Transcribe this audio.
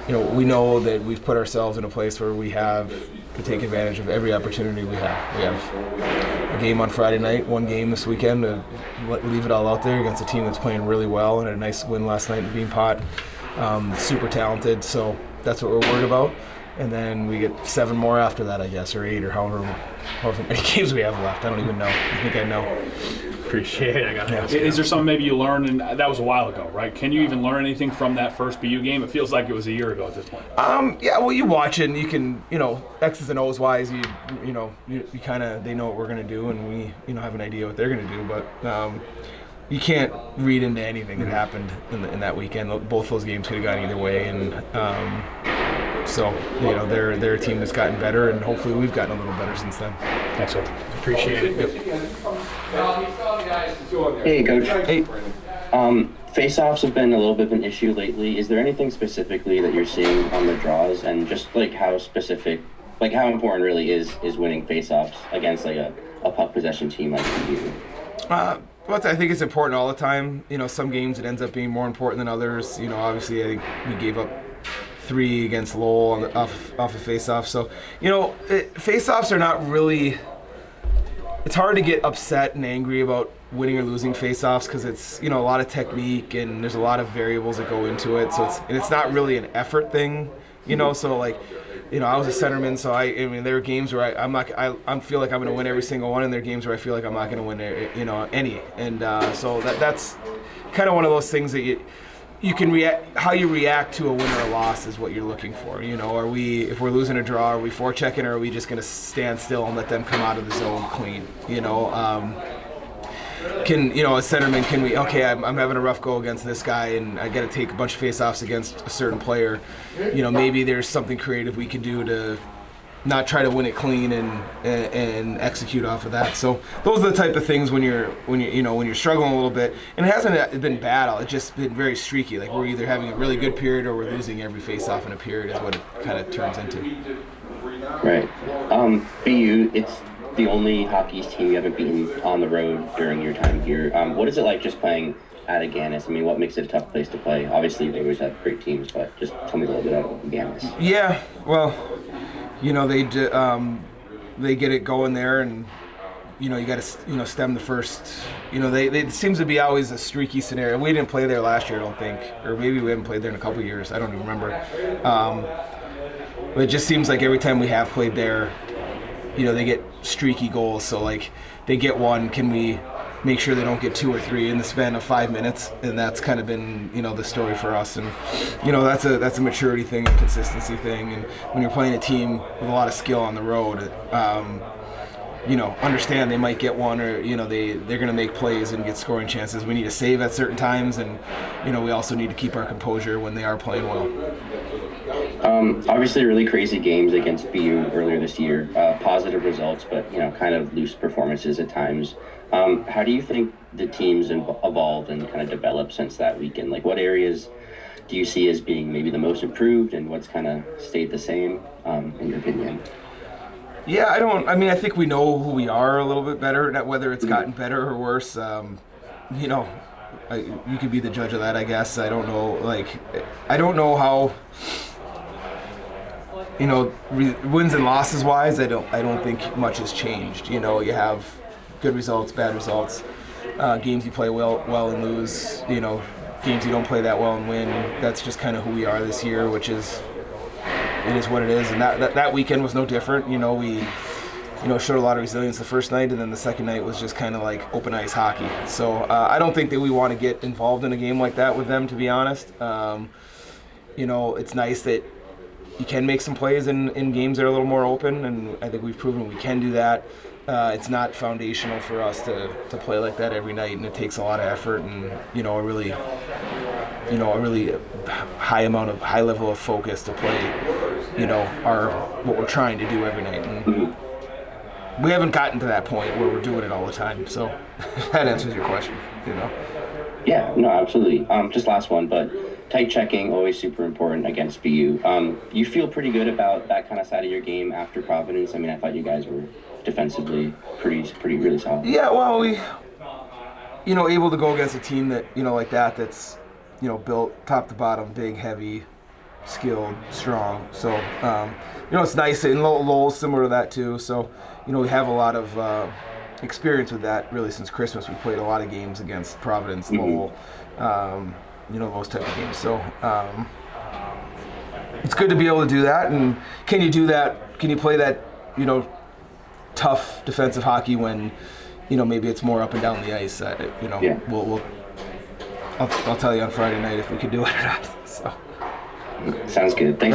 we know that we've put ourselves in a place where we have to take advantage of every opportunity we have. We have a game on Friday night, one game this weekend to leave it all out there against a team that's playing really well, and a nice win last night in Beanpot. Super talented, so that's what we're worried about. And then we get 7 more after that, I guess, or 8, or however many games we have left. I don't even know. I think I know. Appreciate it. I got to Is there something maybe you learned, and that was a while ago, right? Can you even learn anything from that first BU game? It feels like it was a year ago at this point. Yeah, well, you watch it, and you can, X's and O's wise, you kind of, they know what we're going to do, and we, have an idea what they're going to do, but you can't read into anything that happened in that weekend. Both those games could have gone either way, and so they're a team that's gotten better, and hopefully we've gotten a little better since then. Thanks, sir. Appreciate it. Yep. Hey, Coach. Hey. Face-offs have been a little bit of an issue lately. Is there anything specifically that you're seeing on the draws, and just how important really is winning face-offs against a puck possession team like you? Well, I think it's important all the time. Some games it ends up being more important than others. Obviously I think we gave up 3 against Lowell off of face-off. So, face-offs are not really. It's hard to get upset and angry about winning or losing face-offs because it's a lot of technique and there's a lot of variables that go into it. So it's not really an effort thing, So I was a centerman, so I mean there are games where I feel like I'm going to win every single one, and there are games where I feel like I'm not going to win any. And so that's kind of one of those things that you can react. How you react to a win or a loss is what you're looking for. If we're losing a draw, are we forechecking, or are we just going to stand still and let them come out of the zone clean? A centerman, can we? Okay, I'm having a rough go against this guy, and I got to take a bunch of face-offs against a certain player. Maybe there's something creative we can do to not try to win it clean and execute off of that. So those are the type of things when you're struggling a little bit. And it hasn't been bad. It's just been very streaky. Like we're either having a really good period or we're losing every face-off in a period is what it kind of turns into. Right. BU, it's the only hockey team you haven't beaten on the road during your time here. What is it like just playing at Aganis? I mean, what makes it a tough place to play? Obviously, they always have great teams, but just tell me a little bit about Aganis. Yeah, well, they get it going there, and you got to stem the first. It seems to be always a streaky scenario. We didn't play there last year, I don't think, or maybe we haven't played there in a couple of years. I don't even remember. But it just seems like every time we have played there, they get streaky goals. So they get one, can we make sure they don't get 2 or 3 in the span of 5 minutes? And that's kind of been the story for us. And that's a maturity thing, a consistency thing. And when you're playing a team with a lot of skill on the road, understand they might get one, or they're going to make plays and get scoring chances. We need to save at certain times, and we also need to keep our composure when they are playing well. Obviously really crazy games against BU earlier this year. Positive results, but kind of loose performances at times. How do you think the team's evolved and kind of developed since that weekend? What areas do you see as being maybe the most improved, and what's kind of stayed the same, in your opinion? Yeah, I think we know who we are a little bit better, whether it's gotten better or worse. You could be the judge of that, I guess. I don't know. I don't know how. Wins and losses wise, I don't think much has changed. You have good results, bad results, games you play well and lose. Games you don't play that well and win. That's just kind of who we are this year, which is. It is what it is, and that weekend was no different. We showed a lot of resilience the first night, and then the second night was just kind of like open ice hockey. So I don't think that we want to get involved in a game like that with them, to be honest. It's nice that you can make some plays in games that are a little more open, and I think we've proven we can do that. It's not foundational for us to play like that every night, and it takes a lot of effort and a really high level of focus to play what we're trying to do every night. And we haven't gotten to that point where we're doing it all the time. So that answers your question. Yeah, no, absolutely. Just last one, but tight checking, always super important against BU. You feel pretty good about that kind of side of your game after Providence? I mean, I thought you guys were defensively pretty really solid. Yeah, well, we able to go against a team that like that's built top to bottom, big, heavy, skilled, strong. So, it's nice. And Lowell's similar to that too. So, we have a lot of experience with that really since Christmas. We played a lot of games against Providence, Lowell, those type of games. So, it's good to be able to do that. And can you do that? Can you play that, tough defensive hockey when, maybe it's more up and down the ice? Yeah. I'll tell you on Friday night if we could do it or not. So. Sounds good. Thanks.